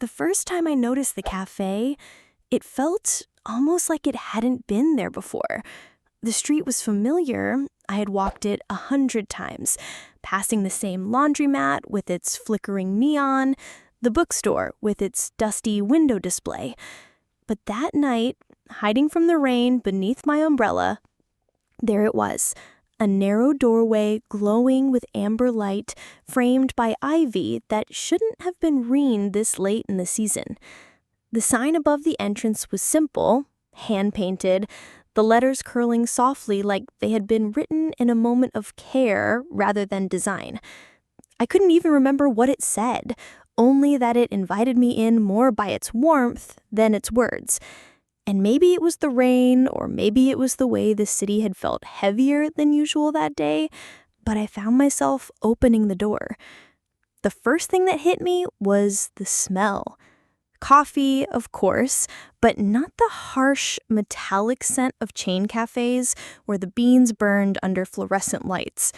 The first time I noticed the cafe, it felt almost like it hadn't been there before. The street was familiar. I had walked it 100 times, passing the same laundromat with its flickering neon, the bookstore with its dusty window display. But that night, hiding from the rain beneath my umbrella, there it was, a narrow doorway glowing with amber light framed by ivy that shouldn't have been green this late in the season. The sign above the entrance was simple, hand-painted, the letters curling softly like they had been written in a moment of care rather than design. I couldn't even remember what it said, only that it invited me in more by its warmth than its words. And maybe it was the rain, or maybe it was the way the city had felt heavier than usual that day, but I found myself opening the door. The first thing that hit me was the smell. Coffee, of course, but not the harsh, metallic scent of chain cafes where the beans burned under fluorescent lights.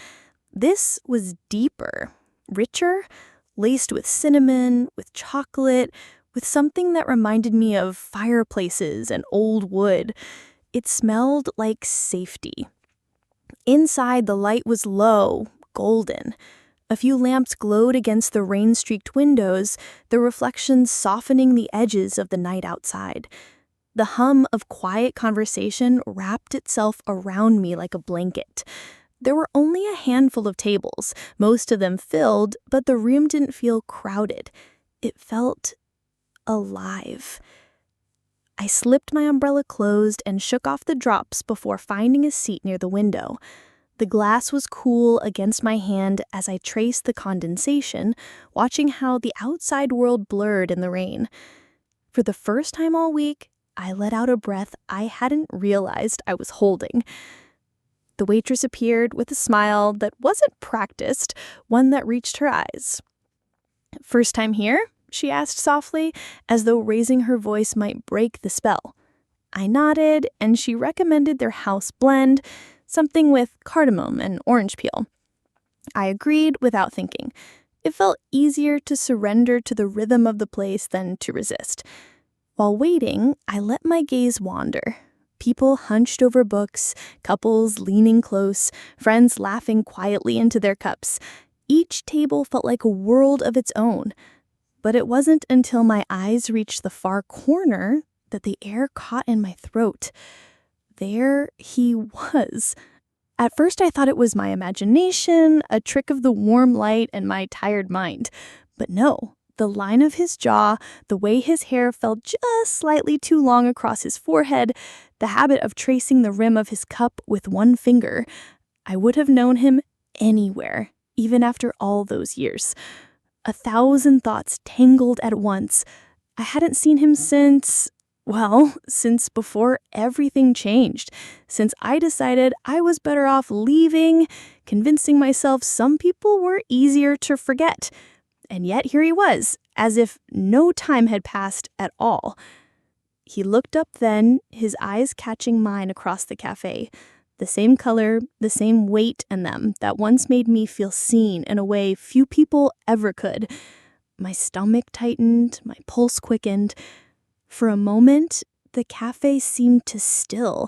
This was deeper, richer, laced with cinnamon, with chocolate, with something that reminded me of fireplaces and old wood. It smelled like safety. Inside, the light was low, golden. A few lamps glowed against the rain-streaked windows, their reflections softening the edges of the night outside. The hum of quiet conversation wrapped itself around me like a blanket. There were only a handful of tables, most of them filled, but the room didn't feel crowded. It felt alive. I slipped my umbrella closed and shook off the drops before finding a seat near the window. The glass was cool against my hand as I traced the condensation, watching how the outside world blurred in the rain. For the first time all week, I let out a breath I hadn't realized I was holding. The waitress appeared with a smile that wasn't practiced, one that reached her eyes. "First time here?" she asked softly, as though raising her voice might break the spell. I nodded, and she recommended their house blend, something with cardamom and orange peel. I agreed without thinking. It felt easier to surrender to the rhythm of the place than to resist. While waiting, I let my gaze wander. People hunched over books, couples leaning close, friends laughing quietly into their cups. Each table felt like a world of its own. But it wasn't until my eyes reached the far corner that the air caught in my throat. There he was. At first I thought it was my imagination, a trick of the warm light and my tired mind. But no, the line of his jaw, the way his hair fell just slightly too long across his forehead, the habit of tracing the rim of his cup with one finger. I would have known him anywhere, even after all those years. 1,000 thoughts tangled at once. I hadn't seen him since before everything changed. Since I decided I was better off leaving, convincing myself some people were easier to forget. And yet here he was, as if no time had passed at all. He looked up then, his eyes catching mine across the cafe. The same color, the same weight in them that once made me feel seen in a way few people ever could. My stomach tightened, my pulse quickened. For a moment, the cafe seemed to still.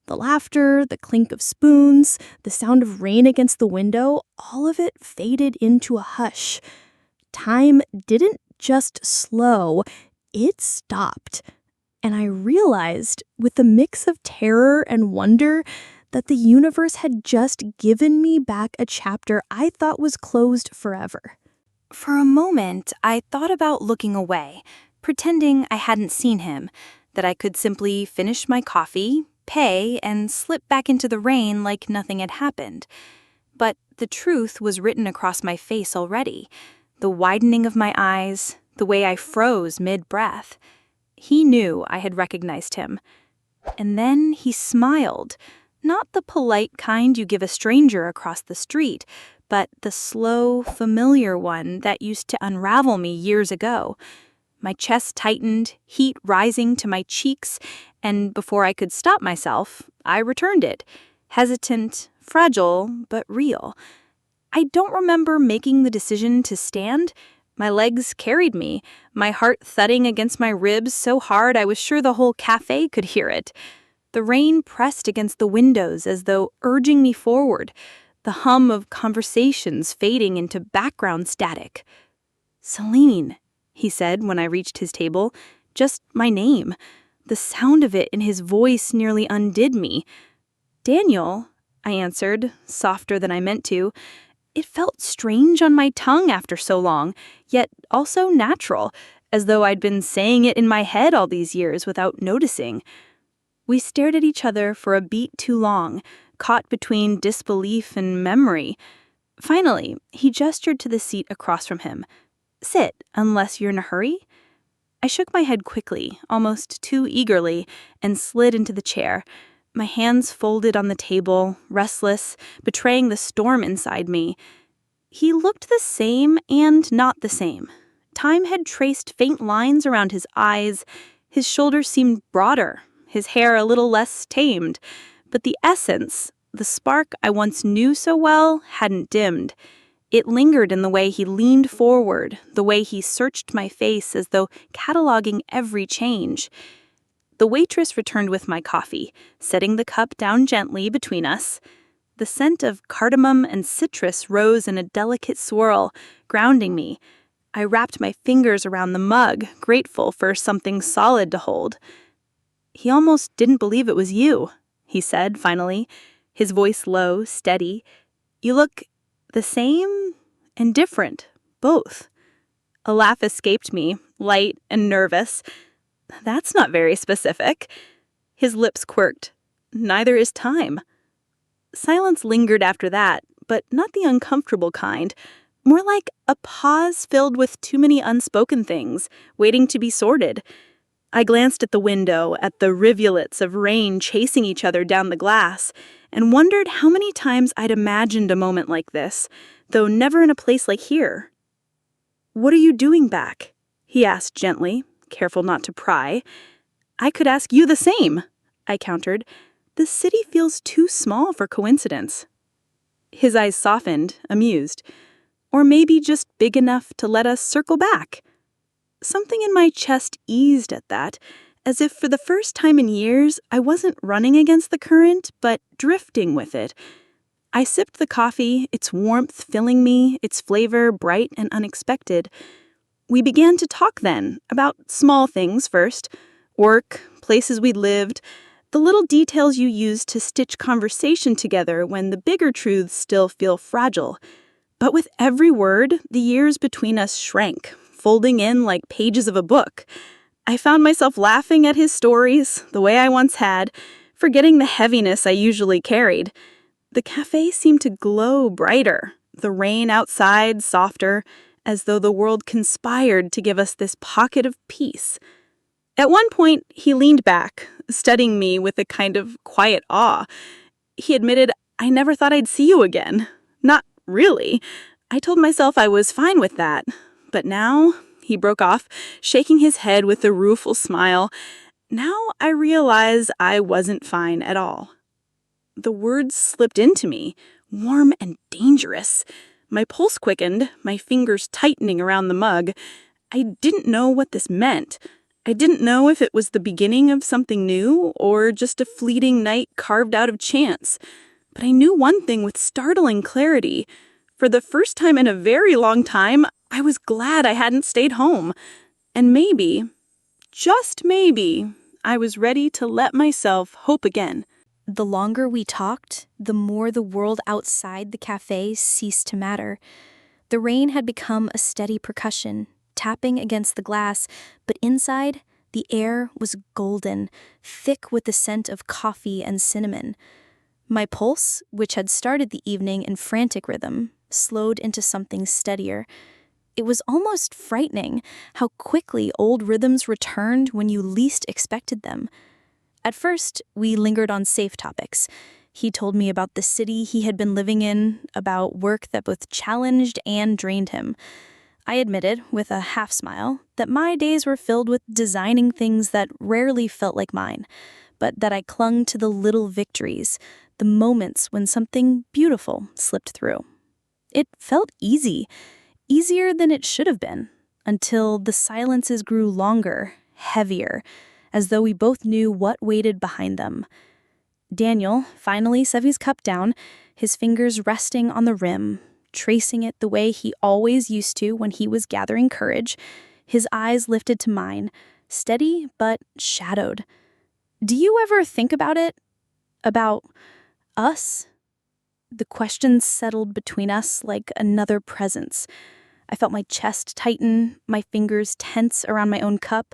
The laughter, the clink of spoons, the sound of rain against the window, all of it faded into a hush. Time didn't just slow, it stopped. And I realized, with a mix of terror and wonder, that the universe had just given me back a chapter I thought was closed forever. For a moment, I thought about looking away, pretending I hadn't seen him, that I could simply finish my coffee, pay, and slip back into the rain like nothing had happened. But the truth was written across my face already, the widening of my eyes, the way I froze mid-breath. He knew I had recognized him. And then he smiled. Not the polite kind you give a stranger across the street, but the slow, familiar one that used to unravel me years ago. My chest tightened, heat rising to my cheeks, and before I could stop myself, I returned it. Hesitant, fragile, but real. I don't remember making the decision to stand. My legs carried me, my heart thudding against my ribs so hard I was sure the whole cafe could hear it. The rain pressed against the windows as though urging me forward, the hum of conversations fading into background static. "Selene," he said when I reached his table, just my name. The sound of it in his voice nearly undid me. "Daniel," I answered, softer than I meant to. It felt strange on my tongue after so long, yet also natural, as though I'd been saying it in my head all these years without noticing. We stared at each other for a beat too long, caught between disbelief and memory. Finally, he gestured to the seat across from him. "Sit, unless you're in a hurry." I shook my head quickly, almost too eagerly, and slid into the chair, my hands folded on the table, restless, betraying the storm inside me. He looked the same and not the same. Time had traced faint lines around his eyes, his shoulders seemed broader, his hair a little less tamed, but the essence, the spark I once knew so well, hadn't dimmed. It lingered in the way he leaned forward, the way he searched my face as though cataloging every change. The waitress returned with my coffee, setting the cup down gently between us. The scent of cardamom and citrus rose in a delicate swirl, grounding me. I wrapped my fingers around the mug, grateful for something solid to hold. "He almost didn't believe it was you," he said finally, his voice low, steady. "You look the same and different, both." A laugh escaped me, light and nervous. "That's not very specific." His lips quirked. "Neither is time." Silence lingered after that, but not the uncomfortable kind. More like a pause filled with too many unspoken things, waiting to be sorted. I glanced at the window, at the rivulets of rain chasing each other down the glass, and wondered how many times I'd imagined a moment like this, though never in a place like here. "What are you doing back?" he asked gently, careful not to pry. "I could ask you the same," I countered. "The city feels too small for coincidence." His eyes softened, amused. "Or maybe just big enough to let us circle back." Something in my chest eased at that, as if for the first time in years I wasn't running against the current, but drifting with it. I sipped the coffee, its warmth filling me, its flavor bright and unexpected. We began to talk then, about small things first. Work, places we'd lived, the little details you use to stitch conversation together when the bigger truths still feel fragile. But with every word, the years between us shrank, folding in like pages of a book. I found myself laughing at his stories, the way I once had, forgetting the heaviness I usually carried. The cafe seemed to glow brighter, the rain outside softer, as though the world conspired to give us this pocket of peace. At one point, he leaned back, studying me with a kind of quiet awe. He admitted, "I never thought I'd see you again." Not really. I told myself I was fine with that. But now, he broke off, shaking his head with a rueful smile, "now I realize I wasn't fine at all." The words slipped into me, warm and dangerous. My pulse quickened, my fingers tightening around the mug. I didn't know what this meant. I didn't know if it was the beginning of something new or just a fleeting night carved out of chance. But I knew one thing with startling clarity. For the first time in a very long time, I was glad I hadn't stayed home. And maybe, just maybe, I was ready to let myself hope again. The longer we talked, the more the world outside the cafe ceased to matter. The rain had become a steady percussion, tapping against the glass, but inside, the air was golden, thick with the scent of coffee and cinnamon. My pulse, which had started the evening in frantic rhythm, slowed into something steadier. It was almost frightening how quickly old rhythms returned when you least expected them. At first, we lingered on safe topics. He told me about the city he had been living in, about work that both challenged and drained him. I admitted, with a half smile, that my days were filled with designing things that rarely felt like mine, but that I clung to the little victories, the moments when something beautiful slipped through. It felt easy. easier than it should have been, until the silences grew longer, heavier, as though we both knew what waited behind them. Daniel finally set his cup down, his fingers resting on the rim, tracing it the way he always used to when he was gathering courage, his eyes lifted to mine, steady but shadowed. Do you ever think about it? About us? The questions settled between us like another presence. I felt my chest tighten, my fingers tense around my own cup.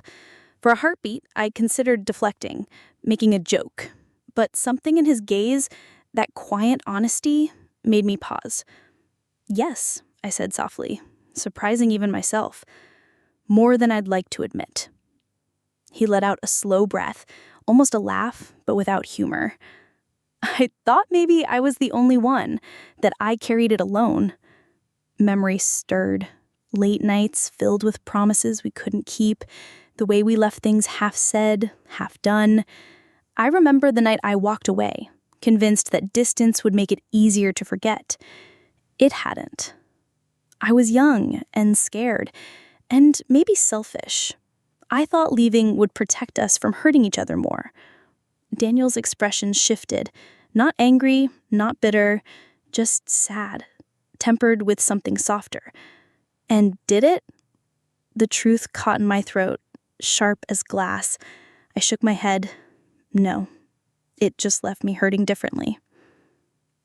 For a heartbeat, I considered deflecting, making a joke. But something in his gaze, that quiet honesty, made me pause. Yes, I said softly, surprising even myself. More than I'd like to admit. He let out a slow breath, almost a laugh, but without humor. I thought maybe I was the only one, that I carried it alone. Memory stirred. Late nights filled with promises we couldn't keep, the way we left things half said, half done. I remember the night I walked away, convinced that distance would make it easier to forget. It hadn't. I was young and scared, and maybe selfish. I thought leaving would protect us from hurting each other more. Daniel's expression shifted, not angry, not bitter, just sad, tempered with something softer. And did it? The truth caught in my throat, sharp as glass. I shook my head. No, it just left me hurting differently.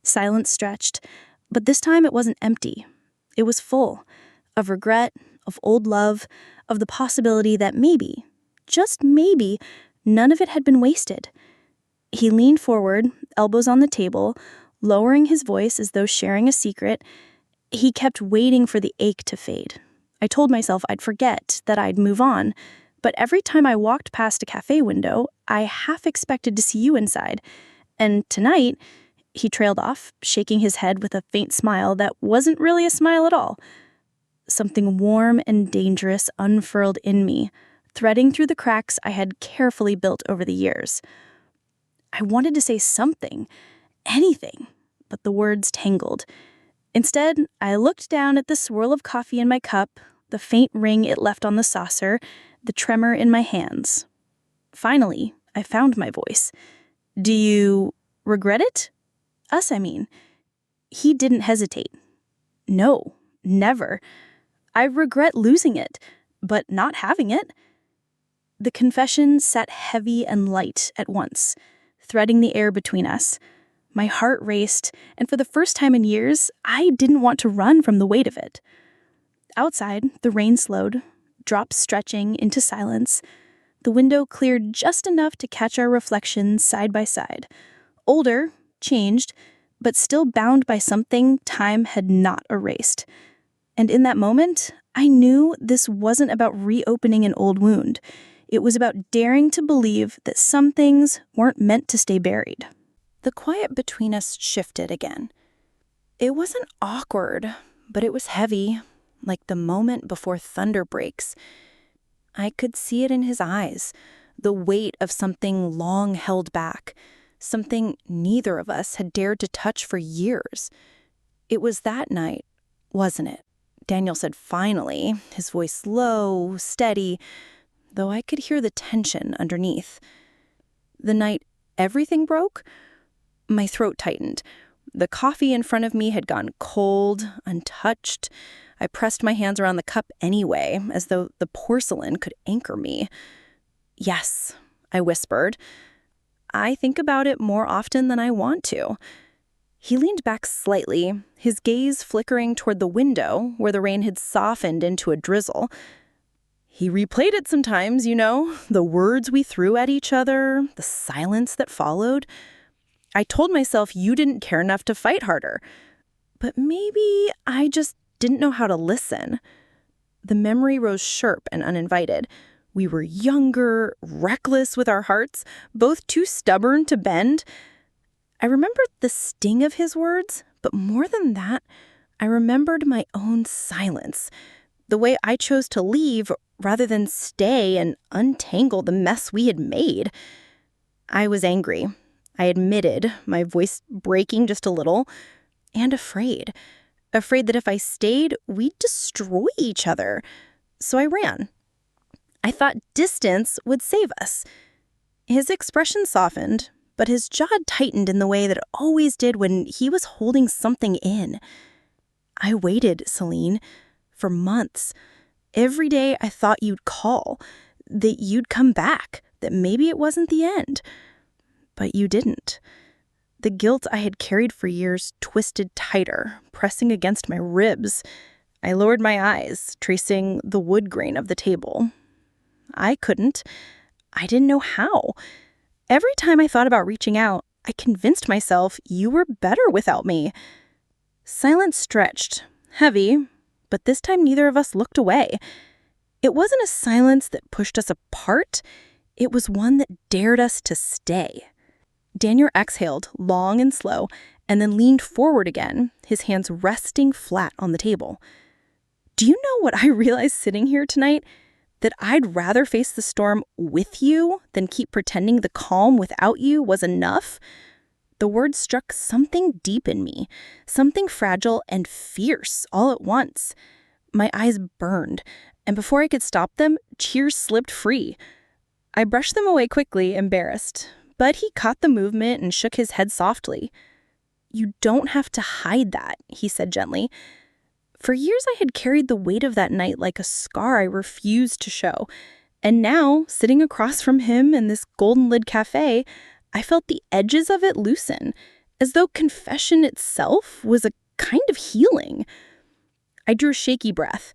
Silence stretched, but this time it wasn't empty. It was full of regret, of old love, of the possibility that maybe, just maybe, none of it had been wasted. He leaned forward, elbows on the table, lowering his voice as though sharing a secret. He kept waiting for the ache to fade. I told myself I'd forget, that I'd move on, but every time I walked past a cafe window, I half expected to see you inside. And tonight, he trailed off, shaking his head with a faint smile that wasn't really a smile at all. Something warm and dangerous unfurled in me, threading through the cracks I had carefully built over the years. I wanted to say something, anything, but the words tangled. Instead, I looked down at the swirl of coffee in my cup, the faint ring it left on the saucer, the tremor in my hands. Finally, I found my voice. Do you regret it? Us, I mean. He didn't hesitate. No, never. I regret losing it, but not having it. The confession sat heavy and light at once, threading the air between us. My heart raced, and for the first time in years, I didn't want to run from the weight of it. Outside, the rain slowed, drops stretching into silence. The window cleared just enough to catch our reflections side by side. Older, changed, but still bound by something time had not erased. And in that moment, I knew this wasn't about reopening an old wound. It was about daring to believe that some things weren't meant to stay buried. The quiet between us shifted again. It wasn't awkward, but it was heavy, like the moment before thunder breaks. I could see it in his eyes, the weight of something long held back, something neither of us had dared to touch for years. It was that night, wasn't it? Daniel said finally, his voice low, steady, though I could hear the tension underneath. The night everything broke? My throat tightened. The coffee in front of me had gone cold, untouched. I pressed my hands around the cup anyway, as though the porcelain could anchor me. Yes, I whispered. I think about it more often than I want to. He leaned back slightly, his gaze flickering toward the window where the rain had softened into a drizzle. He replayed it sometimes, the words we threw at each other, the silence that followed. I told myself you didn't care enough to fight harder. But maybe I just didn't know how to listen. The memory rose sharp and uninvited. We were younger, reckless with our hearts, both too stubborn to bend. I remembered the sting of his words, but more than that, I remembered my own silence, the way I chose to leave rather than stay and untangle the mess we had made. I was angry. I admitted, my voice breaking just a little, and afraid. afraid that if I stayed, we'd destroy each other. So I ran. I thought distance would save us. His expression softened, but his jaw tightened in the way that it always did when he was holding something in. I waited, Selene, for months. Every day I thought you'd call, that you'd come back, that maybe it wasn't the end. But you didn't. The guilt I had carried for years twisted tighter, pressing against my ribs. I lowered my eyes, tracing the wood grain of the table. I couldn't. I didn't know how. Every time I thought about reaching out, I convinced myself you were better without me. Silence stretched, heavy, but this time neither of us looked away. It wasn't a silence that pushed us apart. It was one that dared us to stay. Daniel exhaled, long and slow, and then leaned forward again, his hands resting flat on the table. Do you know what I realized sitting here tonight? That I'd rather face the storm with you than keep pretending the calm without you was enough? The words struck something deep in me, something fragile and fierce all at once. My eyes burned, and before I could stop them, tears slipped free. I brushed them away quickly, embarrassed, but he caught the movement and shook his head softly. You don't have to hide that, he said gently. For years I had carried the weight of that night like a scar I refused to show, and now, sitting across from him in this golden-lid cafe, I felt the edges of it loosen, as though confession itself was a kind of healing. I drew a shaky breath.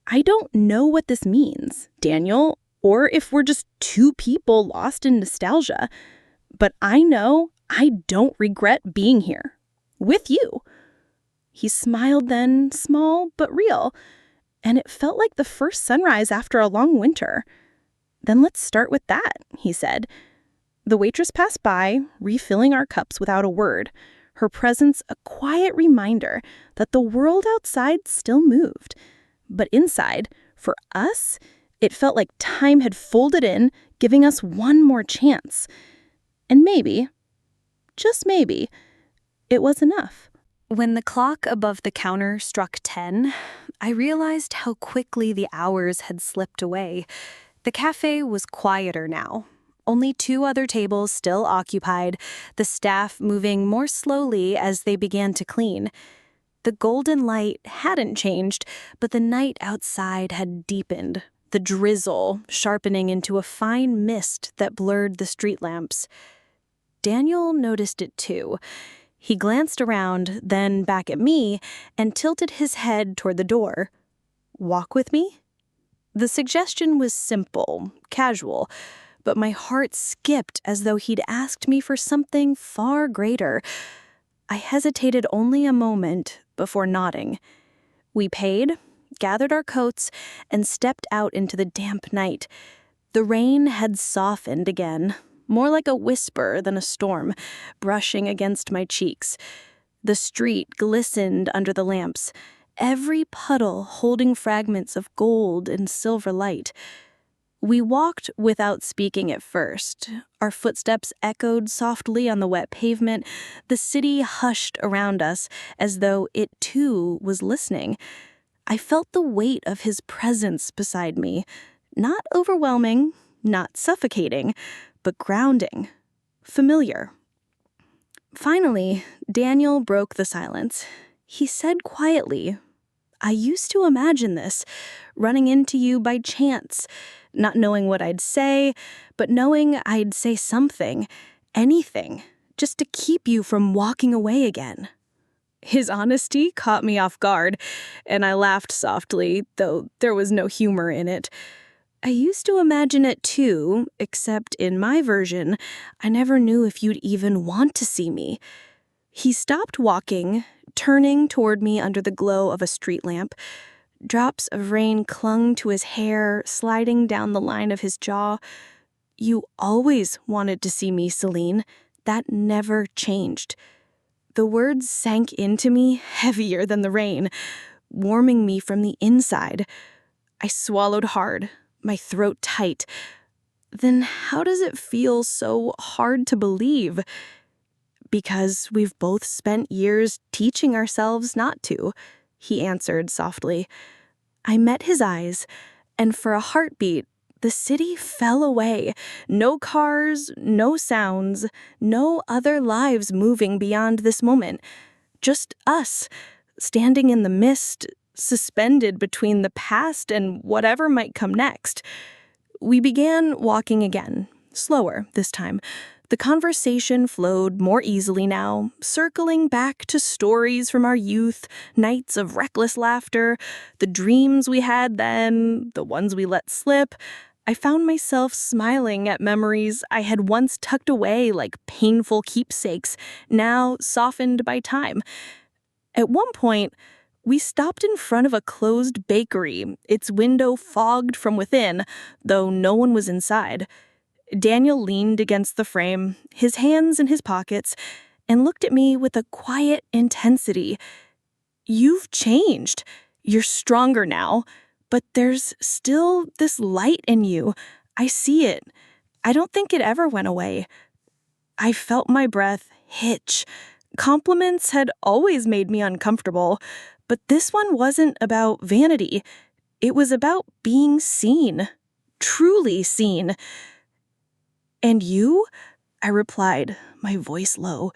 I don't know what this means, Daniel, or if we're just two people lost in nostalgia, but I know I don't regret being here. With you. He smiled then, small but real, and it felt like the first sunrise after a long winter. Then let's start with that, he said. The waitress passed by, refilling our cups without a word, her presence a quiet reminder that the world outside still moved. But inside, for us, it felt like time had folded in, giving us one more chance. And maybe, just maybe, it was enough. When the clock above the counter struck 10, I realized how quickly the hours had slipped away. The cafe was quieter now. Only 2 other tables still occupied, the staff moving more slowly as they began to clean. The golden light hadn't changed, but the night outside had deepened, the drizzle sharpening into a fine mist that blurred the street lamps. Daniel noticed it too. He glanced around, then back at me, and tilted his head toward the door. Walk with me? The suggestion was simple, casual, but my heart skipped as though he'd asked me for something far greater. I hesitated only a moment before nodding. We paid, gathered our coats, and stepped out into the damp night. The rain had softened again, more like a whisper than a storm, brushing against my cheeks. The street glistened under the lamps, every puddle holding fragments of gold and silver light. We walked without speaking at first. Our footsteps echoed softly on the wet pavement. The city hushed around us as though it too was listening. I felt the weight of his presence beside me, not overwhelming, not suffocating, but grounding, familiar. Finally, Daniel broke the silence. He said quietly, I used to imagine this, running into you by chance, not knowing what I'd say, but knowing I'd say something, anything, just to keep you from walking away again. His honesty caught me off guard, and I laughed softly, though there was no humor in it. I used to imagine it too, except in my version, I never knew if you'd even want to see me. He stopped walking, turning toward me under the glow of a street lamp. Drops of rain clung to his hair, sliding down the line of his jaw. You always wanted to see me, Selene. That never changed. The words sank into me heavier than the rain, warming me from the inside. I swallowed hard, my throat tight. Then how does it feel so hard to believe? Because we've both spent years teaching ourselves not to, he answered softly. I met his eyes, and for a heartbeat, the city fell away. No cars, no sounds, no other lives moving beyond this moment. Just us, standing in the mist, suspended between the past and whatever might come next. We began walking again, slower this time. The conversation flowed more easily now, circling back to stories from our youth, nights of reckless laughter, the dreams we had then, the ones we let slip. I found myself smiling at memories I had once tucked away like painful keepsakes, now softened by time. At one point, we stopped in front of a closed bakery, its window fogged from within, though no one was inside. Daniel leaned against the frame, his hands in his pockets, and looked at me with a quiet intensity. You've changed. You're stronger now, but there's still this light in you. I see it. I don't think it ever went away. I felt my breath hitch. Compliments had always made me uncomfortable, but this one wasn't about vanity. It was about being seen, truly seen. And you? I replied, my voice low.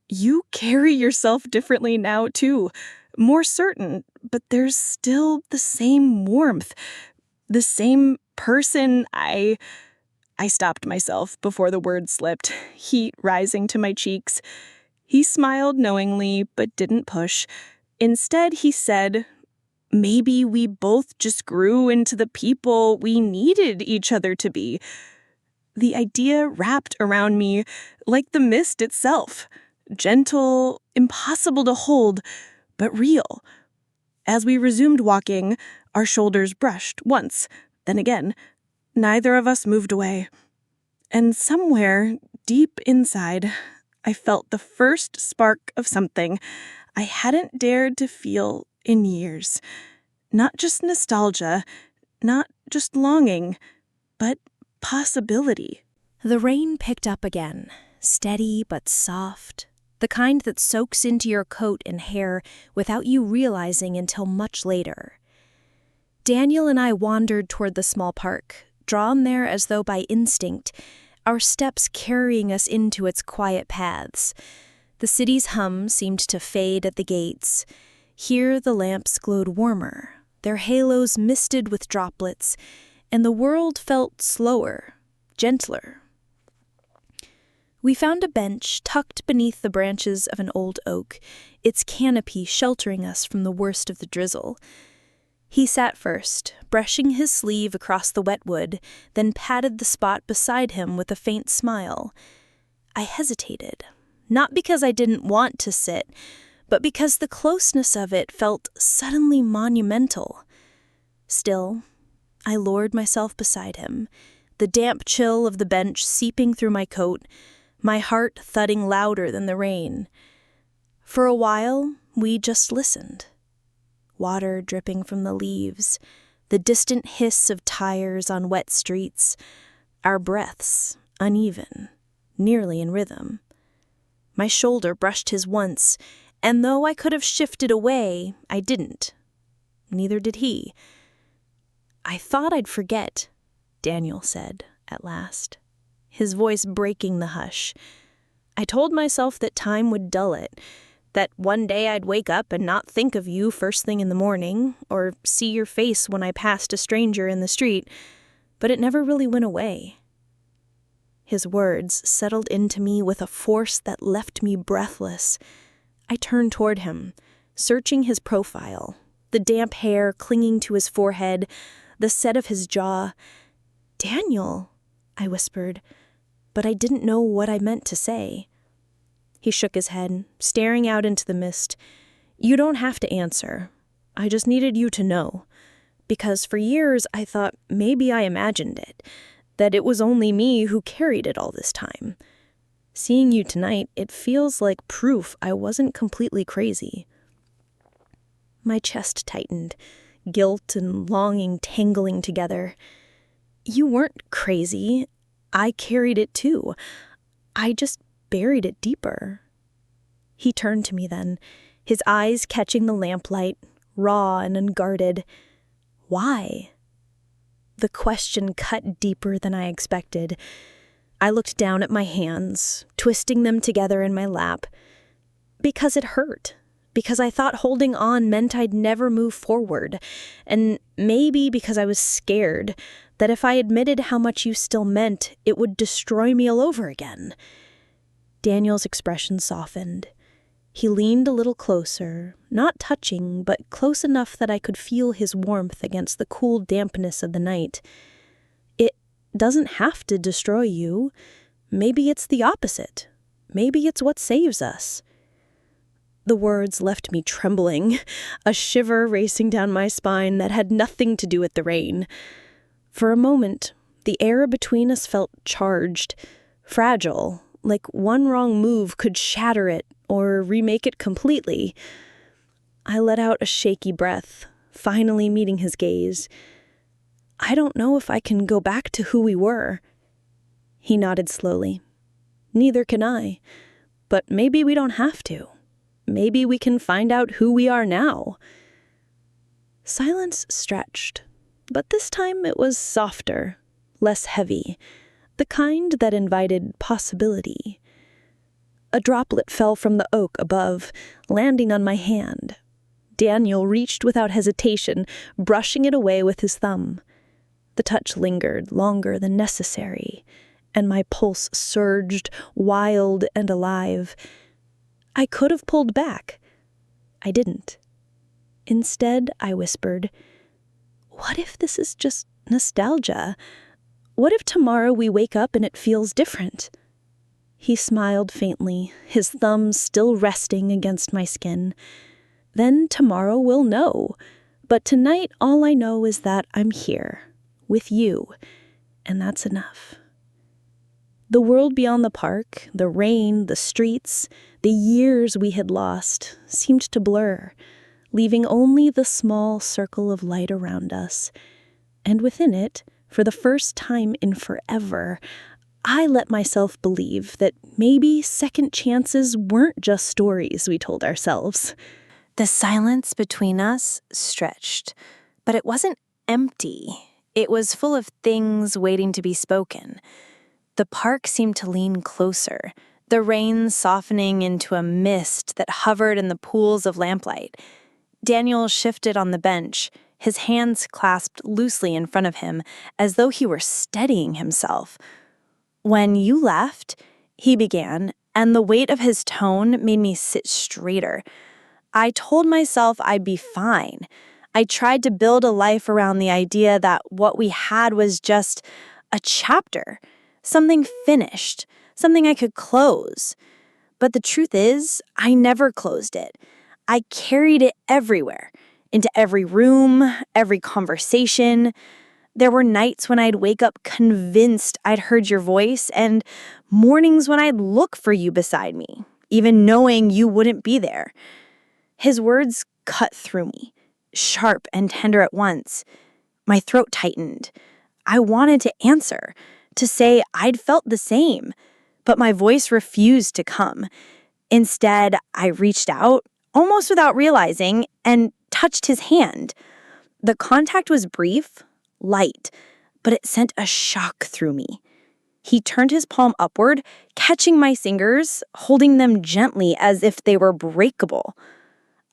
You carry yourself differently now, too. More certain, but there's still the same warmth, the same person. I stopped myself before the word slipped, heat rising to my cheeks. He smiled knowingly, but didn't push. Instead, he said, maybe we both just grew into the people we needed each other to be. The idea wrapped around me like the mist itself, gentle, impossible to hold, but real. As we resumed walking, our shoulders brushed once, then again. Neither of us moved away. And somewhere, deep inside, I felt the first spark of something I hadn't dared to feel in years. Not just nostalgia, not just longing, but possibility. The rain picked up again, steady but soft, the kind that soaks into your coat and hair without you realizing until much later. Daniel and I wandered toward the small park, drawn there as though by instinct, our steps carrying us into its quiet paths. The city's hum seemed to fade at the gates. Here the lamps glowed warmer, their halos misted with droplets, and the world felt slower, gentler. We found a bench tucked beneath the branches of an old oak, its canopy sheltering us from the worst of the drizzle. He sat first, brushing his sleeve across the wet wood, then patted the spot beside him with a faint smile. I hesitated, not because I didn't want to sit, but because the closeness of it felt suddenly monumental. Still, I lowered myself beside him, the damp chill of the bench seeping through my coat, my heart thudding louder than the rain. For a while, we just listened. Water dripping from the leaves, the distant hiss of tires on wet streets, our breaths uneven, nearly in rhythm. My shoulder brushed his once, and though I could have shifted away, I didn't. Neither did he. I thought I'd forget, Daniel said at last, his voice breaking the hush. I told myself that time would dull it, that one day I'd wake up and not think of you first thing in the morning, or see your face when I passed a stranger in the street, but it never really went away. His words settled into me with a force that left me breathless. I turned toward him, searching his profile, the damp hair clinging to his forehead, the set of his jaw. "Daniel," I whispered, but I didn't know what I meant to say. He shook his head, staring out into the mist. "You don't have to answer. I just needed you to know. Because for years I thought maybe I imagined it, that it was only me who carried it all this time. Seeing you tonight, it feels like proof I wasn't completely crazy." My chest tightened, guilt and longing tangling together. "You weren't crazy. I carried it too. I just buried it deeper. He turned to me then, his eyes catching the lamplight, raw and unguarded. Why? The question cut deeper than I expected. I looked down at my hands, twisting them together in my lap. Because it hurt. Because I thought holding on meant I'd never move forward. And maybe because I was scared that if I admitted how much you still meant, it would destroy me all over again. Daniel's expression softened. He leaned a little closer, not touching, but close enough that I could feel his warmth against the cool dampness of the night. It doesn't have to destroy you. Maybe it's the opposite. Maybe it's what saves us. The words left me trembling, a shiver racing down my spine that had nothing to do with the rain. For a moment, the air between us felt charged, fragile, like one wrong move could shatter it or remake it completely. I let out a shaky breath, finally meeting his gaze. I don't know if I can go back to who we were. He nodded slowly. Neither can I. But maybe we don't have to. Maybe we can find out who we are now. Silence stretched, but this time it was softer, less heavy, the kind that invited possibility. A droplet fell from the oak above, landing on my hand. Daniel reached without hesitation, brushing it away with his thumb. The touch lingered longer than necessary, and my pulse surged, wild and alive. I could have pulled back. I didn't. Instead, I whispered, "What if this is just nostalgia? What if tomorrow we wake up and it feels different?" He smiled faintly, his thumb still resting against my skin. Then tomorrow we'll know. But tonight all I know is that I'm here, with you, and that's enough. The world beyond the park, the rain, the streets, the years we had lost, seemed to blur, leaving only the small circle of light around us. And within it, for the first time in forever, I let myself believe that maybe second chances weren't just stories we told ourselves. The silence between us stretched, but it wasn't empty. It was full of things waiting to be spoken. The park seemed to lean closer, the rain softening into a mist that hovered in the pools of lamplight. Daniel shifted on the bench, his hands clasped loosely in front of him, as though he were steadying himself. "When you left," he began, and the weight of his tone made me sit straighter. "I told myself I'd be fine. I tried to build a life around the idea that what we had was just a chapter, something finished, something I could close. But the truth is, I never closed it. I carried it everywhere, into every room, every conversation. There were nights when I'd wake up convinced I'd heard your voice, and mornings when I'd look for you beside me, even knowing you wouldn't be there." His words cut through me, sharp and tender at once. My throat tightened. I wanted to answer, to say I'd felt the same, but my voice refused to come. Instead, I reached out, almost without realizing, and touched his hand. The contact was brief, light, but it sent a shock through me. He turned his palm upward, catching my fingers, holding them gently as if they were breakable.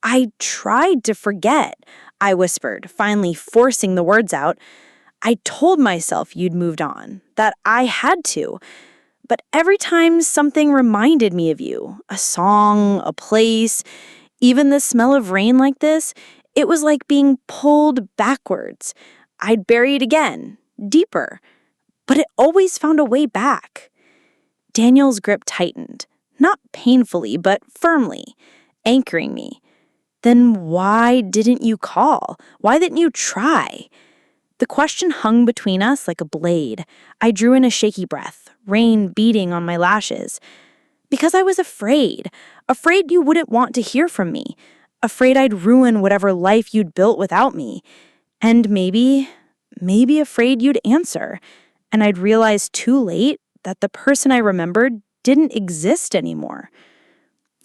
"I tried to forget," I whispered, finally forcing the words out. "I told myself you'd moved on, that I had to. But every time something reminded me of you, a song, a place, even the smell of rain like this, it was like being pulled backwards. I'd bury it again, deeper, but it always found a way back." Daniel's grip tightened, not painfully, but firmly, anchoring me. "Then why didn't you call? Why didn't you try?" The question hung between us like a blade. I drew in a shaky breath, rain beating on my lashes. "Because I was afraid you wouldn't want to hear from me, afraid I'd ruin whatever life you'd built without me. And maybe afraid you'd answer, and I'd realize too late that the person I remembered didn't exist anymore."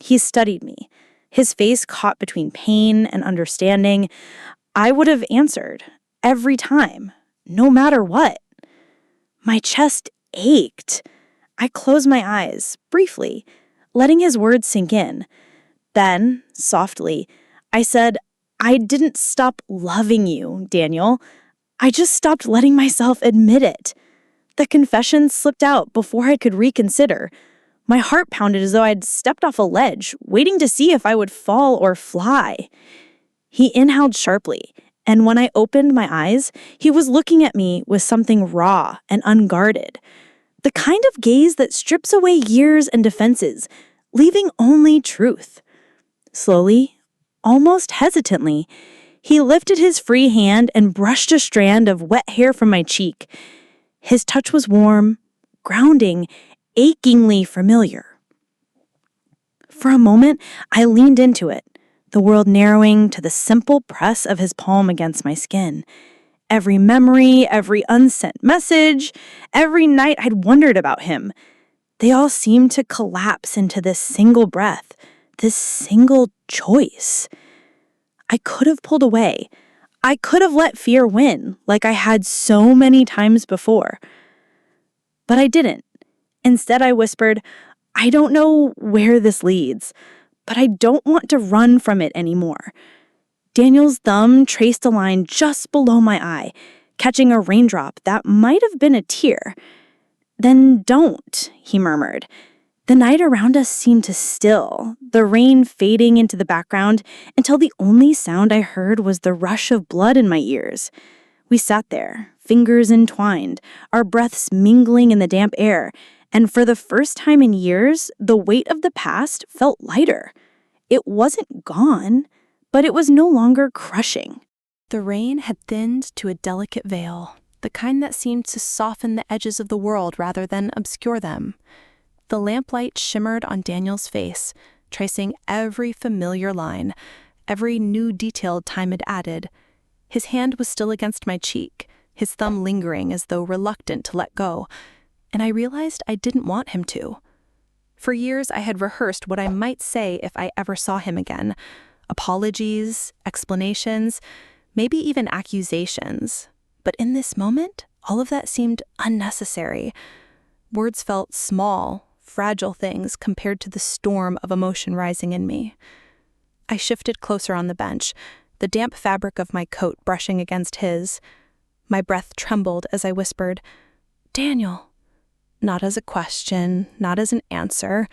He studied me, his face caught between pain and understanding. I would have answered every time, no matter what. My chest ached. I closed my eyes, briefly, letting his words sink in. Then, softly, I said, I didn't stop loving you, Daniel. I just stopped letting myself admit it. The confession slipped out before I could reconsider. My heart pounded as though I'd stepped off a ledge, waiting to see if I would fall or fly. He inhaled sharply, and when I opened my eyes, he was looking at me with something raw and unguarded. The kind of gaze that strips away years and defenses, leaving only truth. Slowly, almost hesitantly, he lifted his free hand and brushed a strand of wet hair from my cheek. His touch was warm, grounding, achingly familiar. For a moment, I leaned into it, the world narrowing to the simple press of his palm against my skin. Every memory, every unsent message, every night I'd wondered about him, they all seemed to collapse into this single breath, this single choice. I could have pulled away. I could have let fear win, like I had so many times before. But I didn't. Instead, I whispered, I don't know where this leads, but I don't want to run from it anymore. Daniel's thumb traced a line just below my eye, catching a raindrop that might have been a tear. Then don't, he murmured. The night around us seemed to still, the rain fading into the background until the only sound I heard was the rush of blood in my ears. We sat there, fingers entwined, our breaths mingling in the damp air, and for the first time in years, the weight of the past felt lighter. It wasn't gone, but it was no longer crushing. The rain had thinned to a delicate veil, the kind that seemed to soften the edges of the world rather than obscure them. The lamplight shimmered on Daniel's face, tracing every familiar line, every new detail time had added. His hand was still against my cheek, his thumb lingering as though reluctant to let go, and I realized I didn't want him to. For years, I had rehearsed what I might say if I ever saw him again. Apologies, explanations, maybe even accusations. But in this moment, all of that seemed unnecessary. Words felt small, fragile things compared to the storm of emotion rising in me. I shifted closer on the bench, the damp fabric of my coat brushing against his. My breath trembled as I whispered, Daniel. Not as a question, not as an answer,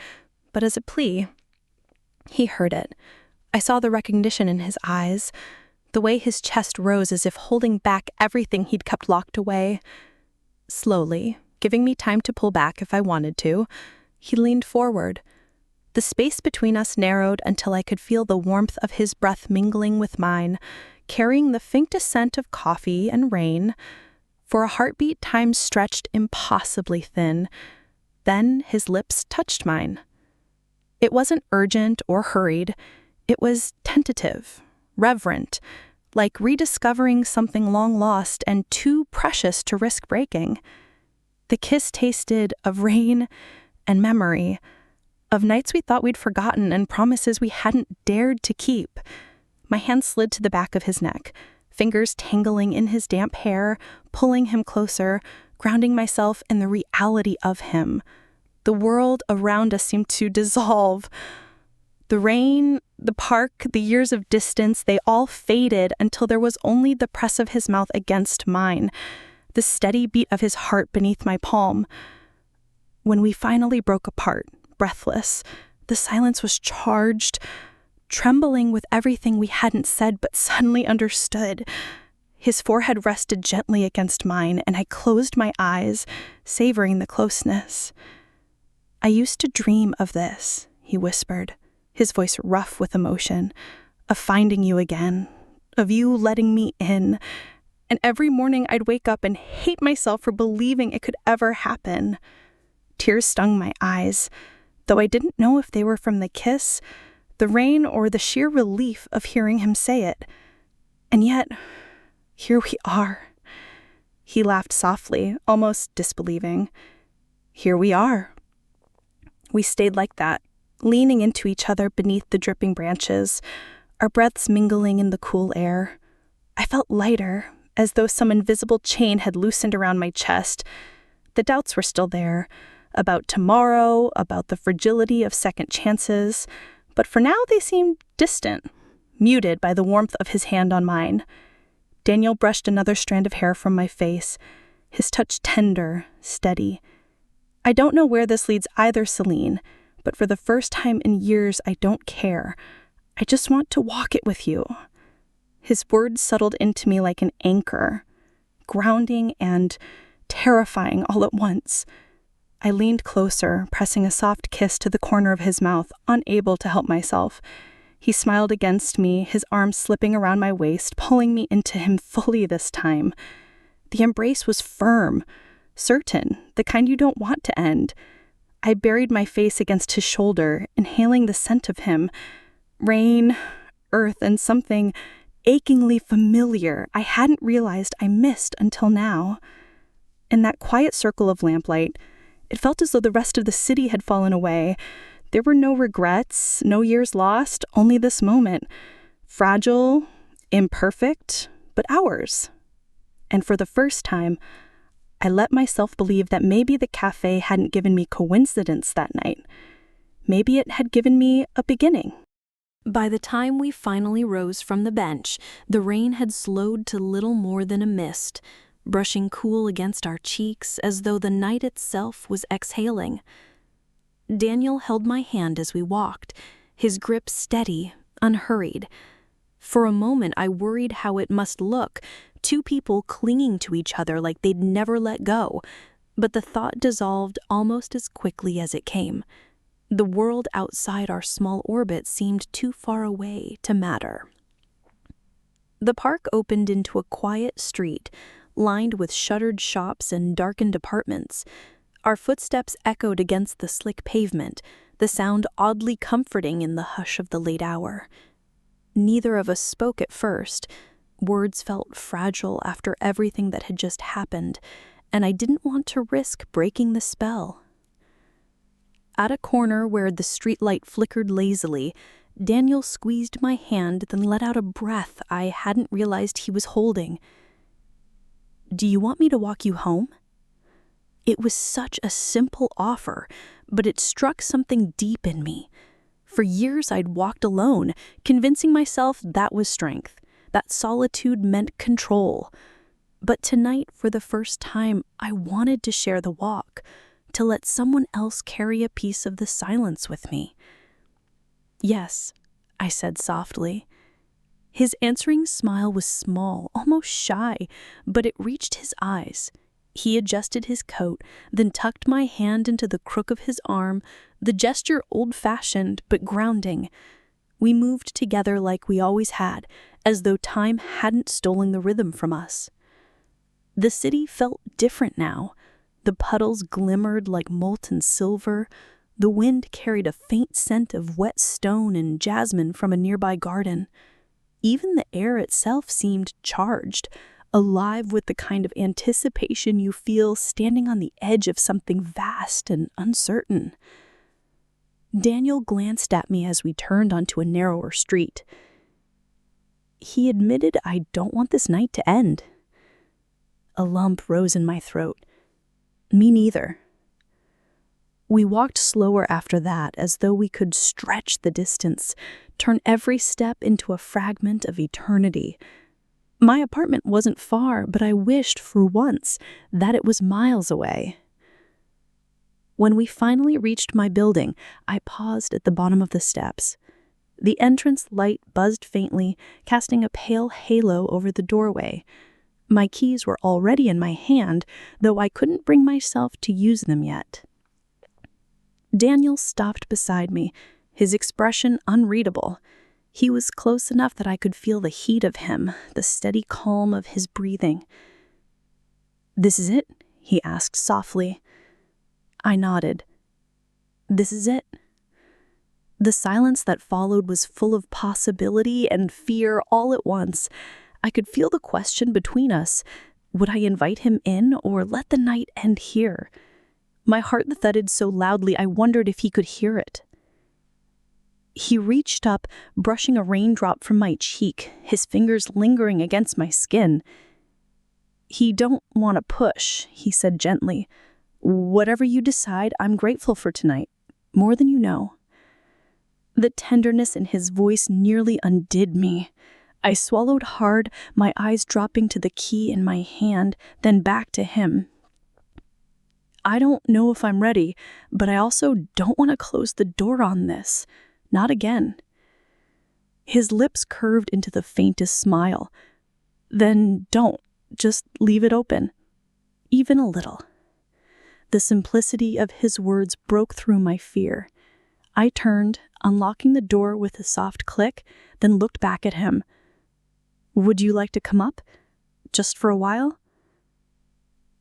but as a plea. He heard it. I saw the recognition in his eyes, the way his chest rose as if holding back everything he'd kept locked away. Slowly, giving me time to pull back if I wanted to, he leaned forward. The space between us narrowed until I could feel the warmth of his breath mingling with mine, carrying the faintest scent of coffee and rain. For a heartbeat, time stretched impossibly thin. Then his lips touched mine. It wasn't urgent or hurried. It was tentative, reverent, like rediscovering something long lost and too precious to risk breaking. The kiss tasted of rain and memory, of nights we thought we'd forgotten and promises we hadn't dared to keep. My hand slid to the back of his neck, fingers tangling in his damp hair, pulling him closer, grounding myself in the reality of him. The world around us seemed to dissolve. The rain, the park, the years of distance, they all faded until there was only the press of his mouth against mine, the steady beat of his heart beneath my palm. When we finally broke apart, breathless, the silence was charged, trembling with everything we hadn't said but suddenly understood. His forehead rested gently against mine, and I closed my eyes, savoring the closeness. I used to dream of this, he whispered, his voice rough with emotion, of finding you again, of you letting me in. And every morning I'd wake up and hate myself for believing it could ever happen. Tears stung my eyes, though I didn't know if they were from the kiss, the rain, or the sheer relief of hearing him say it. And yet, here we are. He laughed softly, almost disbelieving. Here we are. We stayed like that, leaning into each other beneath the dripping branches, our breaths mingling in the cool air. I felt lighter, as though some invisible chain had loosened around my chest. The doubts were still there, about tomorrow, about the fragility of second chances, but for now they seemed distant, muted by the warmth of his hand on mine. Daniel brushed another strand of hair from my face, his touch tender, steady. I don't know where this leads either, Selene, but for the first time in years, I don't care. I just want to walk it with you. His words settled into me like an anchor, grounding and terrifying all at once. I leaned closer, pressing a soft kiss to the corner of his mouth, unable to help myself. He smiled against me, his arms slipping around my waist, pulling me into him fully this time. The embrace was firm, certain, the kind you don't want to end. I buried my face against his shoulder, inhaling the scent of him. Rain, earth, and something achingly familiar I hadn't realized I missed until now. In that quiet circle of lamplight, it felt as though the rest of the city had fallen away. There were no regrets, no years lost, only this moment. Fragile, imperfect, but ours. And for the first time, I let myself believe that maybe the cafe hadn't given me coincidence that night. Maybe it had given me a beginning. By the time we finally rose from the bench, the rain had slowed to little more than a mist, brushing cool against our cheeks as though the night itself was exhaling. Daniel held my hand as we walked, his grip steady, unhurried. For a moment I worried how it must look, two people clinging to each other like they'd never let go, but the thought dissolved almost as quickly as it came. The world outside our small orbit seemed too far away to matter. The park opened into a quiet street, lined with shuttered shops and darkened apartments. Our footsteps echoed against the slick pavement, the sound oddly comforting in the hush of the late hour. Neither of us spoke at first. Words felt fragile after everything that had just happened, and I didn't want to risk breaking the spell. At a corner where the streetlight flickered lazily, Daniel squeezed my hand, then let out a breath I hadn't realized he was holding. "Do you want me to walk you home?" It was such a simple offer, but it struck something deep in me. For years I'd walked alone, convincing myself that was strength, that solitude meant control. But tonight, for the first time, I wanted to share the walk, to let someone else carry a piece of the silence with me. "Yes," I said softly. His answering smile was small, almost shy, but it reached his eyes. He adjusted his coat, then tucked my hand into the crook of his arm, the gesture old-fashioned but grounding. We moved together like we always had, as though time hadn't stolen the rhythm from us. The city felt different now. The puddles glimmered like molten silver. The wind carried a faint scent of wet stone and jasmine from a nearby garden. Even the air itself seemed charged, alive with the kind of anticipation you feel standing on the edge of something vast and uncertain. Daniel glanced at me as we turned onto a narrower street. He admitted, "I don't want this night to end." A lump rose in my throat. Me neither. We walked slower after that, as though we could stretch the distance, turn every step into a fragment of eternity. My apartment wasn't far, but I wished for once that it was miles away. When we finally reached my building, I paused at the bottom of the steps. The entrance light buzzed faintly, casting a pale halo over the doorway. My keys were already in my hand, though I couldn't bring myself to use them yet. Daniel stopped beside me, his expression unreadable. He was close enough that I could feel the heat of him, the steady calm of his breathing. "This is it?" he asked softly. I nodded. "This is it." The silence that followed was full of possibility and fear all at once. I could feel the question between us. Would I invite him in or let the night end here? My heart thudded so loudly I wondered if he could hear it. He reached up, brushing a raindrop from my cheek, his fingers lingering against my skin. "He don't want to push," he said gently. "Whatever you decide, I'm grateful for tonight, more than you know." The tenderness in his voice nearly undid me. I swallowed hard, my eyes dropping to the key in my hand, then back to him. "I don't know if I'm ready, but I also don't want to close the door on this. Not again." His lips curved into the faintest smile. "Then don't. Just leave it open. Even a little." The simplicity of his words broke through my fear. I turned, unlocking the door with a soft click, then looked back at him. "Would you like to come up? Just for a while?"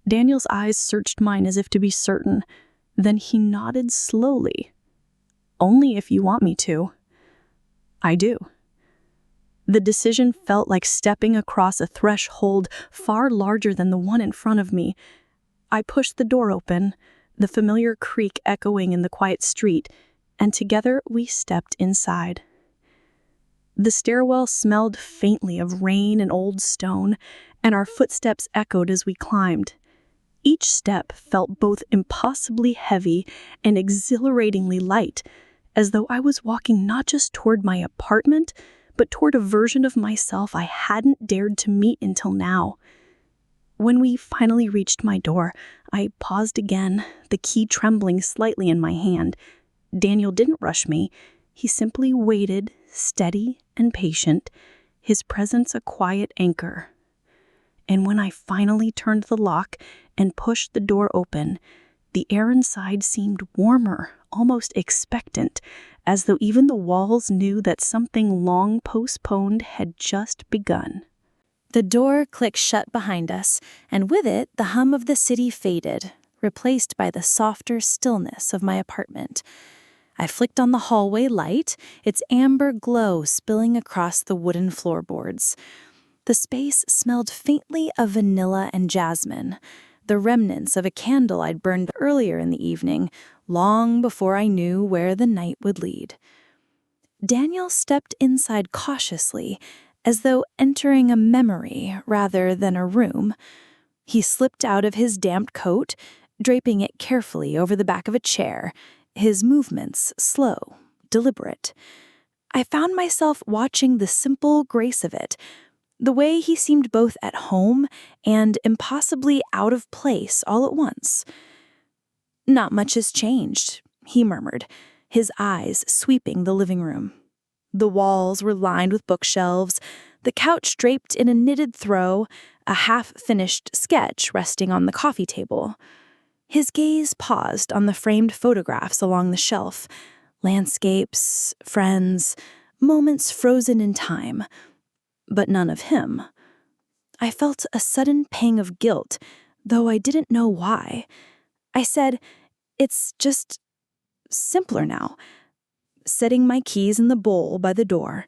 Daniel's eyes searched mine as if to be certain. Then he nodded slowly. "Only if you want me to." "I do." The decision felt like stepping across a threshold far larger than the one in front of me. I pushed the door open, the familiar creak echoing in the quiet street, and together we stepped inside. The stairwell smelled faintly of rain and old stone, and our footsteps echoed as we climbed. Each step felt both impossibly heavy and exhilaratingly light, as though I was walking not just toward my apartment, but toward a version of myself I hadn't dared to meet until now. When we finally reached my door, I paused again, the key trembling slightly in my hand. Daniel didn't rush me. He simply waited, steady and patient, his presence a quiet anchor. And when I finally turned the lock and pushed the door open, the air inside seemed warmer, almost expectant, as though even the walls knew that something long postponed had just begun. The door clicked shut behind us, and with it the hum of the city faded, replaced by the softer stillness of my apartment. I flicked on the hallway light, its amber glow spilling across the wooden floorboards. The space smelled faintly of vanilla and jasmine, the remnants of a candle I'd burned earlier in the evening, long before I knew where the night would lead. Daniel stepped inside cautiously, as though entering a memory rather than a room. He slipped out of his damp coat, draping it carefully over the back of a chair, his movements slow, deliberate. I found myself watching the simple grace of it, the way he seemed both at home and impossibly out of place all at once. "Not much has changed," he murmured, his eyes sweeping the living room. The walls were lined with bookshelves, the couch draped in a knitted throw, a half-finished sketch resting on the coffee table. His gaze paused on the framed photographs along the shelf, landscapes, friends, moments frozen in time, but none of him. I felt a sudden pang of guilt, though I didn't know why. I said, "It's just simpler now," setting my keys in the bowl by the door.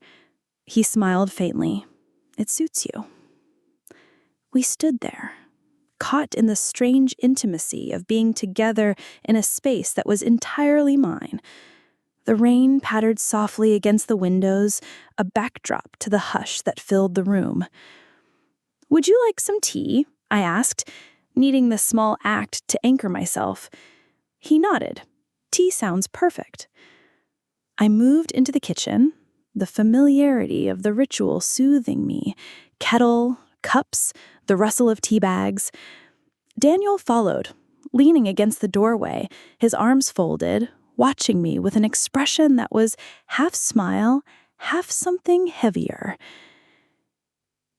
He smiled faintly. "It suits you." We stood there, caught in the strange intimacy of being together in a space that was entirely mine. The rain pattered softly against the windows, a backdrop to the hush that filled the room. "Would you like some tea?" I asked, needing the small act to anchor myself. He nodded. "Tea sounds perfect." I moved into the kitchen, the familiarity of the ritual soothing me. Kettle, cups, the rustle of tea bags. Daniel followed, leaning against the doorway, his arms folded, watching me with an expression that was half smile, half something heavier.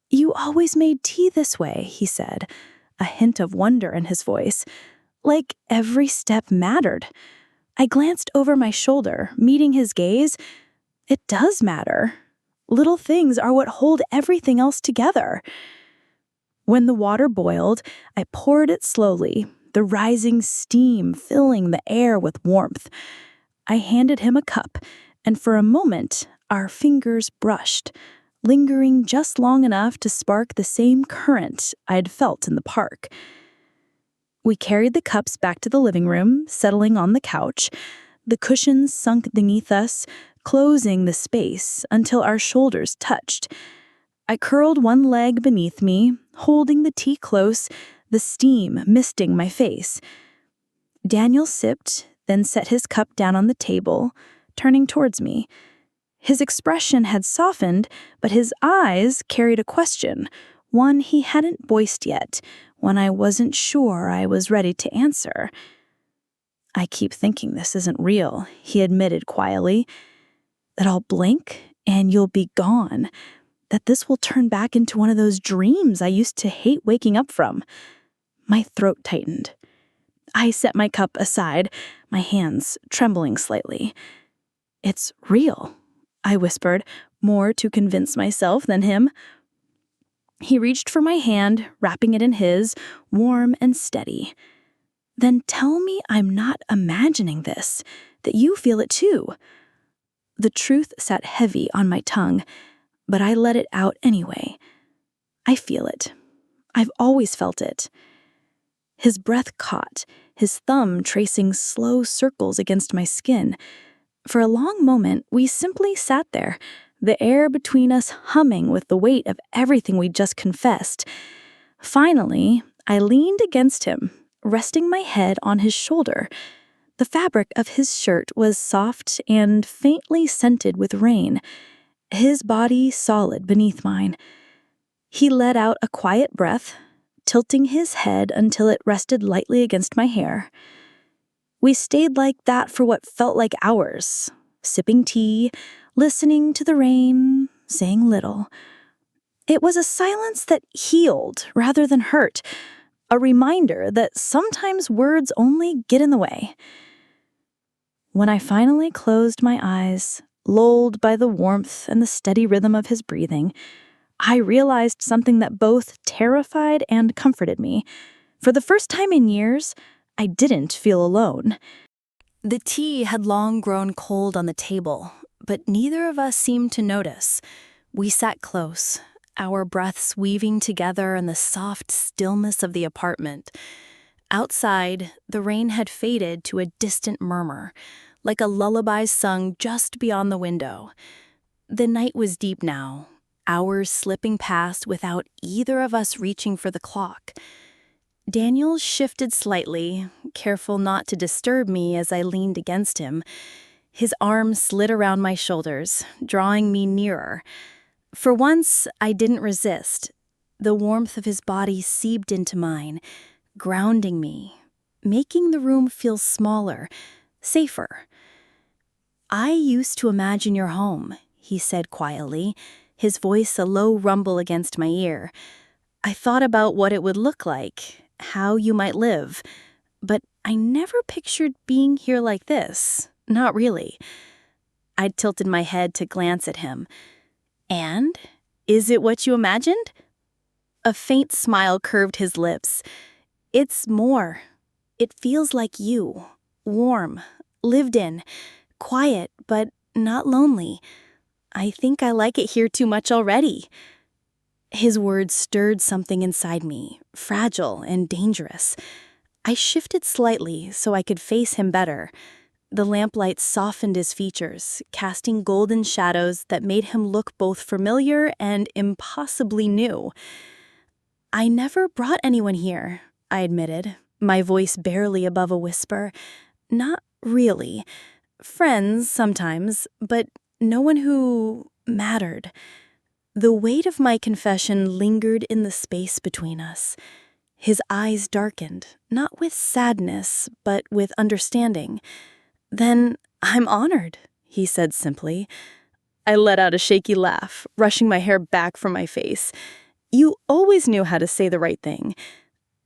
"You always made tea this way," he said, a hint of wonder in his voice. Like every step mattered. I glanced over my shoulder, meeting his gaze. It does matter. Little things are what hold everything else together. When the water boiled, I poured it slowly, the rising steam filling the air with warmth. I handed him a cup, and for a moment, our fingers brushed, lingering just long enough to spark the same current I'd felt in the park. We carried the cups back to the living room, settling on the couch. The cushions sunk beneath us, closing the space until our shoulders touched. I curled one leg beneath me, holding the tea close, the steam misting my face. Daniel sipped, then set his cup down on the table, turning towards me. His expression had softened, but his eyes carried a question, one he hadn't voiced yet, one I wasn't sure I was ready to answer. "I keep thinking this isn't real," he admitted quietly. "That I'll blink and you'll be gone. That this will turn back into one of those dreams I used to hate waking up from." My throat tightened. I set my cup aside, my hands trembling slightly. "It's real," I whispered, more to convince myself than him. He reached for my hand, wrapping it in his, warm and steady. "Then tell me I'm not imagining this, that you feel it too." The truth sat heavy on my tongue, but I let it out anyway. "I feel it. I've always felt it." His breath caught, his thumb tracing slow circles against my skin. For a long moment, we simply sat there, the air between us humming with the weight of everything we'd just confessed. Finally, I leaned against him, resting my head on his shoulder. The fabric of his shirt was soft and faintly scented with rain, his body solid beneath mine. He let out a quiet breath, tilting his head until it rested lightly against my hair. We stayed like that for what felt like hours, sipping tea, listening to the rain, saying little. It was a silence that healed rather than hurt, a reminder that sometimes words only get in the way. When I finally closed my eyes, lulled by the warmth and the steady rhythm of his breathing, I realized something that both terrified and comforted me. For the first time in years, I didn't feel alone. The tea had long grown cold on the table, but neither of us seemed to notice. We sat close, our breaths weaving together in the soft stillness of the apartment. Outside, the rain had faded to a distant murmur, like a lullaby sung just beyond the window. The night was deep now, hours slipping past without either of us reaching for the clock. Daniel shifted slightly, careful not to disturb me as I leaned against him. His arm slid around my shoulders, drawing me nearer. For once, I didn't resist. The warmth of his body seeped into mine, grounding me, making the room feel smaller, safer. "I used to imagine your home," he said quietly, his voice a low rumble against my ear. "I thought about what it would look like, how you might live, but I never pictured being here like this. Not really." I'd tilted my head to glance at him. "And? Is it what you imagined?" A faint smile curved his lips. "It's more. It feels like you. Warm, lived in, quiet, but not lonely. I think I like it here too much already." His words stirred something inside me, fragile and dangerous. I shifted slightly so I could face him better. The lamplight softened his features, casting golden shadows that made him look both familiar and impossibly new. "I never brought anyone here," I admitted, my voice barely above a whisper. "Not really. Friends sometimes, but no one who mattered." The weight of my confession lingered in the space between us. His eyes darkened, not with sadness, but with understanding. "Then I'm honored," he said simply. I let out a shaky laugh, brushing my hair back from my face. "You always knew how to say the right thing."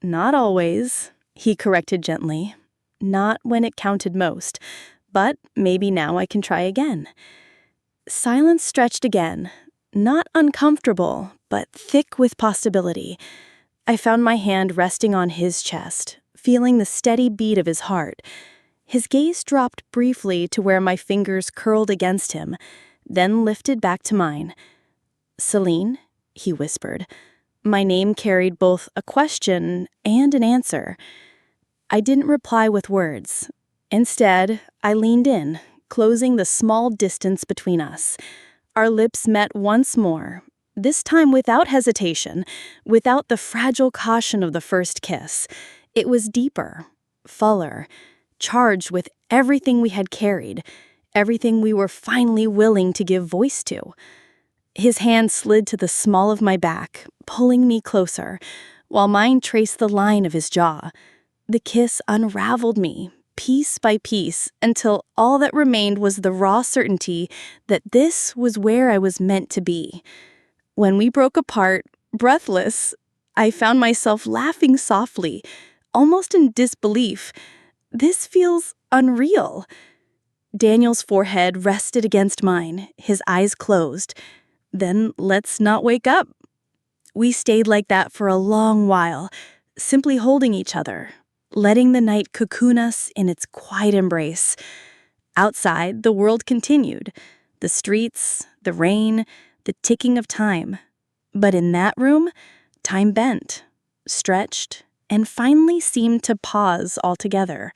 "Not always," he corrected gently. "Not when it counted most. But maybe now I can try again." Silence stretched again. Not uncomfortable, but thick with possibility. I found my hand resting on his chest, feeling the steady beat of his heart. His gaze dropped briefly to where my fingers curled against him, then lifted back to mine. "Selene," he whispered. My name carried both a question and an answer. I didn't reply with words. Instead, I leaned in, closing the small distance between us. Our lips met once more, this time without hesitation, without the fragile caution of the first kiss. It was deeper, fuller, charged with everything we had carried, everything we were finally willing to give voice to. His hand slid to the small of my back, pulling me closer, while mine traced the line of his jaw. The kiss unraveled me, piece by piece, until all that remained was the raw certainty that this was where I was meant to be. When we broke apart, breathless, I found myself laughing softly, almost in disbelief. This feels unreal. Daniel's forehead rested against mine, his eyes closed. Then let's not wake up. We stayed like that for a long while, simply holding each other, letting the night cocoon us in its quiet embrace. Outside, the world continued. The streets, the rain, the ticking of time. But in that room, time bent, stretched, and finally seemed to pause altogether.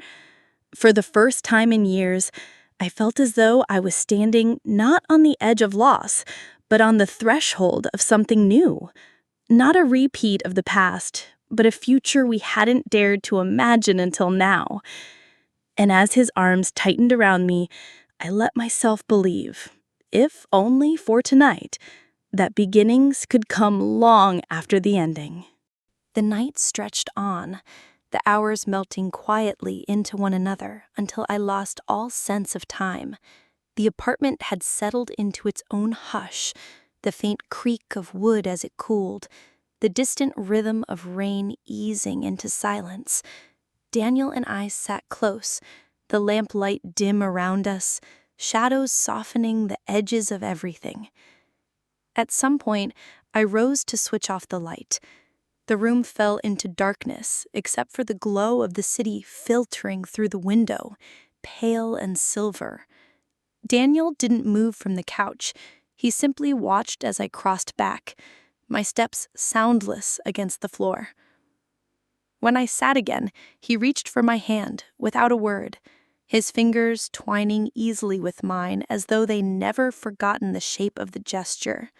For the first time in years, I felt as though I was standing not on the edge of loss, but on the threshold of something new. Not a repeat of the past, but a future we hadn't dared to imagine until now. And as his arms tightened around me, I let myself believe, if only for tonight, that beginnings could come long after the ending. The night stretched on, the hours melting quietly into one another until I lost all sense of time. The apartment had settled into its own hush, the faint creak of wood as it cooled, the distant rhythm of rain easing into silence. Daniel and I sat close, the lamplight dim around us, shadows softening the edges of everything. At some point, I rose to switch off the light. The room fell into darkness, except for the glow of the city filtering through the window, pale and silver. Daniel didn't move from the couch. He simply watched as I crossed back, my steps soundless against the floor. When I sat again, he reached for my hand, without a word, his fingers twining easily with mine as though they never forgotten the shape of the gesture.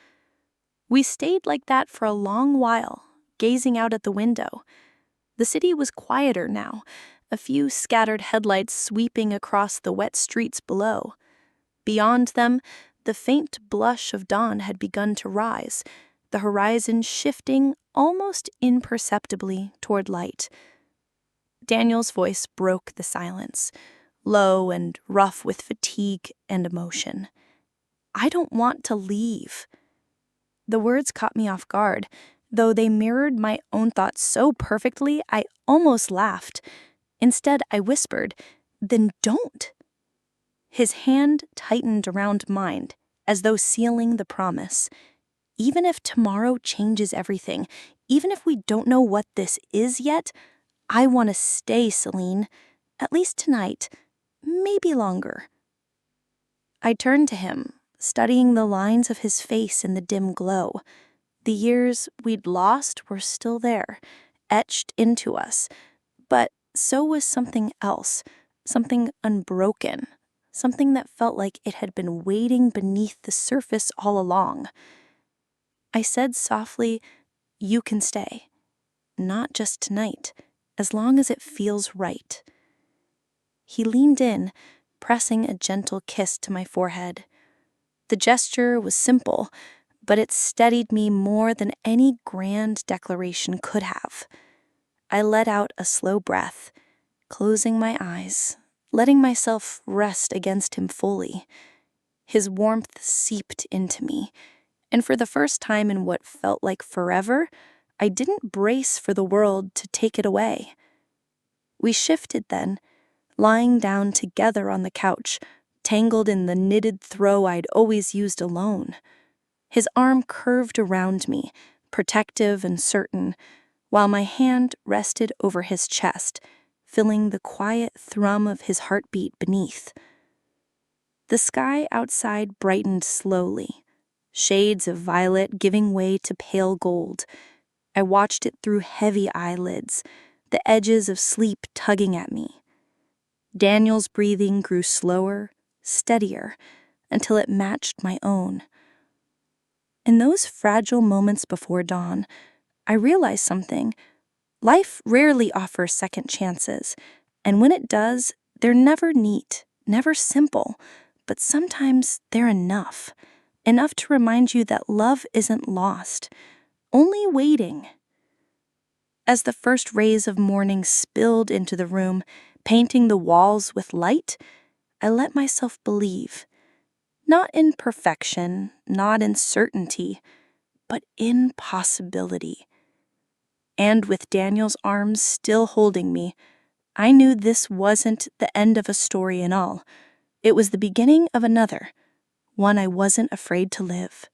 We stayed like that for a long while, gazing out at the window. The city was quieter now, a few scattered headlights sweeping across the wet streets below. Beyond them, the faint blush of dawn had begun to rise, the horizon shifting almost imperceptibly toward light. Daniel's voice broke the silence, low and rough with fatigue and emotion. "I don't want to leave." The words caught me off guard. Though they mirrored my own thoughts so perfectly, I almost laughed. Instead, I whispered, "Then don't." His hand tightened around mine, as though sealing the promise. "Even if tomorrow changes everything, even if we don't know what this is yet, I want to stay, Selene. At least tonight, maybe longer." I turned to him, studying the lines of his face in the dim glow. The years we'd lost were still there, etched into us. But so was something else, something unbroken, something that felt like it had been waiting beneath the surface all along. I said softly, "You can stay. Not just tonight, as long as it feels right." He leaned in, pressing a gentle kiss to my forehead. The gesture was simple, but it steadied me more than any grand declaration could have. I let out a slow breath, closing my eyes, letting myself rest against him fully. His warmth seeped into me, and for the first time in what felt like forever, I didn't brace for the world to take it away. We shifted then, lying down together on the couch, tangled in the knitted throw I'd always used alone. His arm curved around me, protective and certain, while my hand rested over his chest, filling the quiet thrum of his heartbeat beneath. The sky outside brightened slowly, shades of violet giving way to pale gold. I watched it through heavy eyelids, the edges of sleep tugging at me. Daniel's breathing grew slower, steadier, until it matched my own. In those fragile moments before dawn, I realized something. Life rarely offers second chances, and when it does, they're never neat, never simple, but sometimes they're enough. Enough to remind you that love isn't lost, only waiting. As the first rays of morning spilled into the room, painting the walls with light, I let myself believe. Not in perfection, not in certainty, but in possibility. And with Daniel's arms still holding me, I knew this wasn't the end of a story in all. It was the beginning of another, one I wasn't afraid to live.